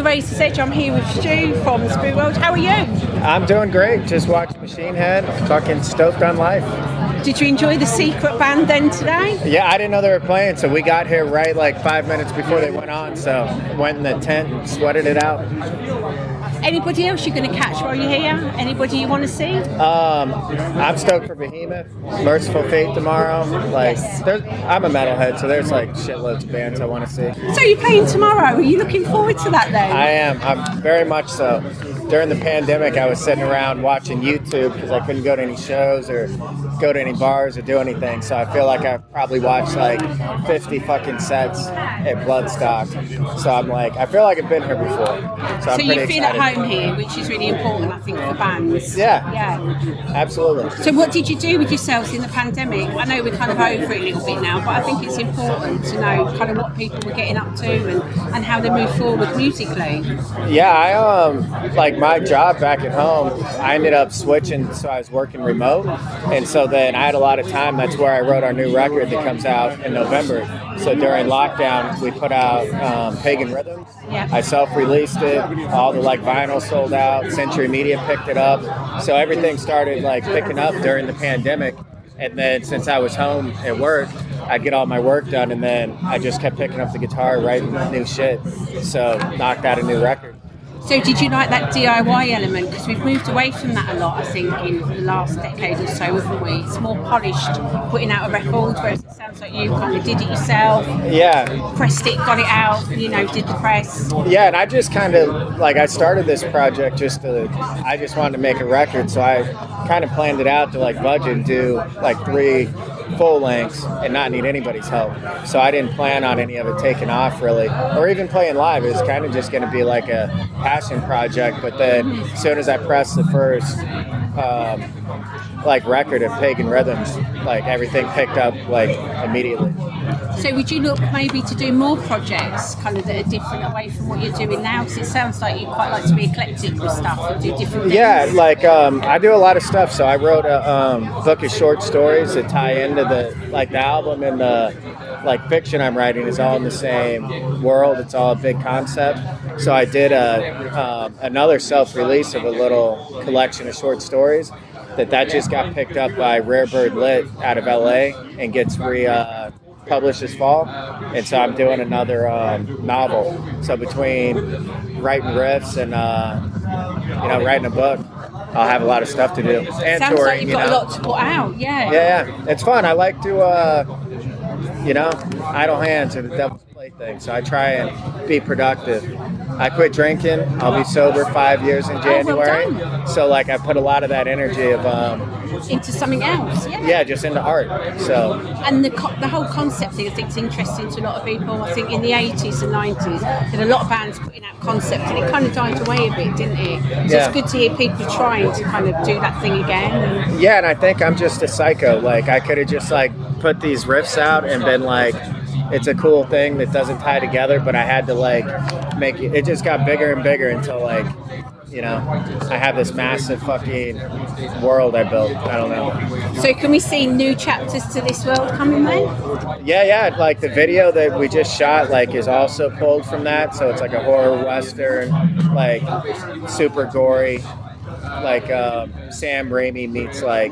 Razor's Edge. I'm here with Stu from Spiritworld. How are you? I'm doing great. Just watched Machine Head. Fucking stoked on life. Did you enjoy the secret band then today? Yeah, I didn't know they were playing, so we got here right like 5 minutes before they went on. So went in the tent and sweated it out. Anybody else you're going to catch while you're here? Anybody you want to see? I'm stoked for Behemoth, Merciful Fate tomorrow. I'm a metalhead, so there's like shitloads of bands I want to see. So you're playing tomorrow. Are you looking forward to that then? I am. I'm very much so. During the pandemic, I was sitting around watching YouTube because I couldn't go to any shows or go to any bars or do anything. So I feel like I've probably watched like 50 fucking sets at Bloodstock. So I'm like, I feel like I've been here before. So I'm you feel excited. At home here, which is really important, I think, for bands. Yeah, absolutely. So what did you do with yourselves in the pandemic? I know we're kind of over it a little bit now, but I think it's important to know kind of what people were getting up to and how they move forward musically. Yeah, I like my job back at home, I ended up switching, so I was working remote, and so then I had a lot of time. That's where I wrote our new record that comes out in November. So during lockdown, we put out Pagan Rhythms. Yeah. I self-released it. All the like vinyl sold out. Century Media picked it up. So everything started like picking up during the pandemic. And then since I was home at work, I'd get all my work done, and then I just kept picking up the guitar, writing new shit. So knocked out a new record. So did you like that DIY element? Because we've moved away from that a lot, I think, in the last decade or so, haven't we? It's more polished, putting out a record, whereas it sounds like you kind of did it yourself. Yeah. Pressed it, got it out, did the press. Yeah, and I just kind of, I started this project I just wanted to make a record, so I kind of planned it out to, budget and do, 3 full lengths and not need anybody's help. So I didn't plan on any of it taking off really, or even playing live. It was kind of just going to be like a passion project. But then as soon as I pressed the first record of Pagan Rhythms, everything picked up immediately. So would you look maybe to do more projects kind of that are different away from what you're doing now? Because it sounds like you quite like to be eclectic with stuff and do different things. Yeah, I do a lot of stuff. So I wrote a book of short stories that tie into the album, and the fiction I'm writing is all in the same world. It's all a big concept. So I did another self-release of a little collection of short stories that just got picked up by Rare Bird Lit out of LA and gets published this fall, and so I'm doing another novel. So between writing riffs and writing a book, I'll have a lot of stuff to do. And sounds touring, like you've got a lot to put out. Yeah, it's fun. I like to idle hands are the devil's plaything, so I try and be productive. I quit drinking. I'll be sober 5 years in January. Oh, well done. So I put a lot of that energy of into something else. Yeah, just into art. So and the whole concept thing, I think, is interesting to a lot of people. I think in the 80s and 90s, there were a lot of bands putting out concepts, and it kind of died away a bit, didn't it? So It's good to hear people trying to kind of do that thing again. Yeah, and I think I'm just a psycho. I could have just put these riffs out and been it's a cool thing that doesn't tie together, but I had to make it. It just got bigger and bigger until I have this massive fucking world I built. I don't know. So can we see new chapters to this world coming then? Yeah. The video that we just shot is also pulled from that. So it's a horror western, super gory, Sam Raimi meets a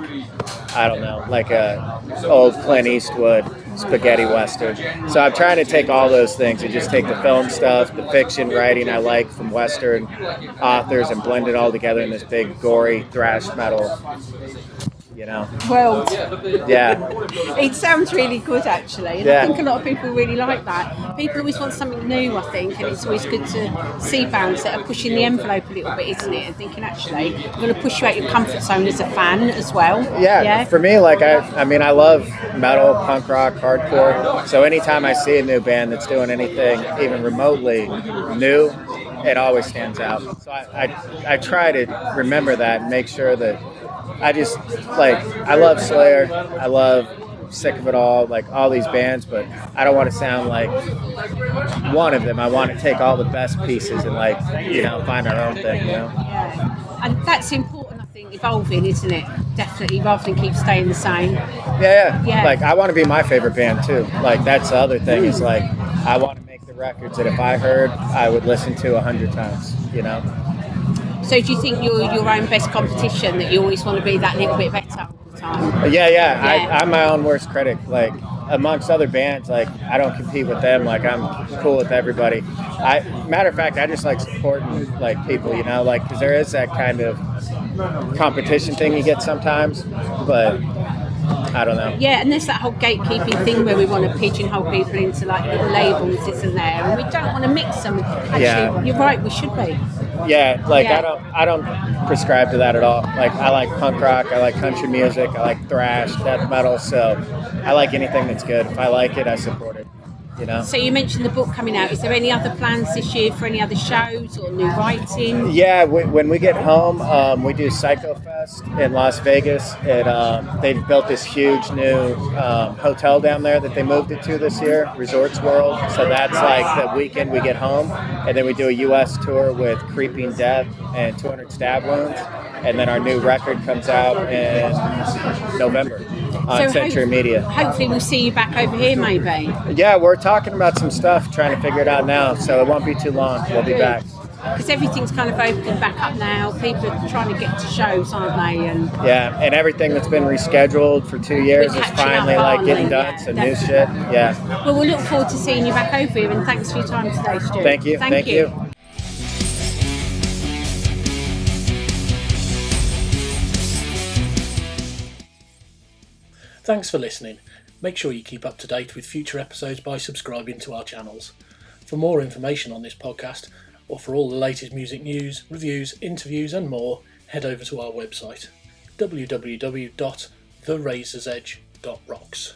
old Clint Eastwood spaghetti western. So I'm trying to take all those things and just take the film stuff, the fiction writing I like from western authors, and blend it all together in this big gory thrash metal world. Yeah. It sounds really good, actually, and I think a lot of people really like that. People always want something new, I think, and it's always good to see bands that are pushing the envelope a little bit, isn't it? And thinking, actually, I'm going to push you out your comfort zone as a fan as well. Yeah. For me, I love metal, punk rock, hardcore. So anytime I see a new band that's doing anything even remotely new, it always stands out. So I try to remember that and make sure that I just I love Slayer, I love Sick of It all these bands, but I don't want to sound like one of them. I want to take all the best pieces and find our own thing. Yeah. And that's important, I think, evolving, isn't it? Definitely, rather than keep staying the same. Yeah. I want to be my favorite band too. That's the other thing is I want to make the of records that if I heard, I would listen to 100 times, you know? So do you think you're your own best competition, that you always want to be that little bit better all the time? Yeah. I'm my own worst critic. Like, amongst other bands, like, I don't compete with them. Like, I'm cool with everybody. Matter of fact, I just like supporting, like, people, you know? Like, because there is that kind of competition thing you get sometimes, but I don't know. Yeah, and there's that whole gatekeeping thing where we want to pigeonhole people into, like, little labels, this and there, and we don't want to mix them. Actually, you're right, we should be. Yeah, like, I don't prescribe to that at all. Like, I like punk rock, I like country music, I like thrash, death metal, so I like anything that's good. If I like it, I support it, you know? So you mentioned the book coming out. Is there any other plans this year for any other shows or new writing? Yeah, when we get home, we do Psycho Fest in Las Vegas. They've built this huge new hotel down there that they moved it to this year, Resorts World. So that's like the weekend we get home. And then we do a U.S. tour with Creeping Death and 200 Stab Wounds. And then our new record comes out in November on Century Media. Hopefully we'll see you back over here, maybe. Yeah, we're talking about some stuff, trying to figure it out now. So it won't be too long. We'll be back. Because everything's kind of opening back up now. People are trying to get to shows, aren't they? And everything that's been rescheduled for 2 years is finally getting done. Some new shit. Yeah. Well, we'll look forward to seeing you back over here, and thanks for your time today, Stu. Thank you. Thank you. Thanks for listening. Make sure you keep up to date with future episodes by subscribing to our channels. For more information on this podcast, or for all the latest music news, reviews, interviews and more, head over to our website, www.therazorsedge.rocks.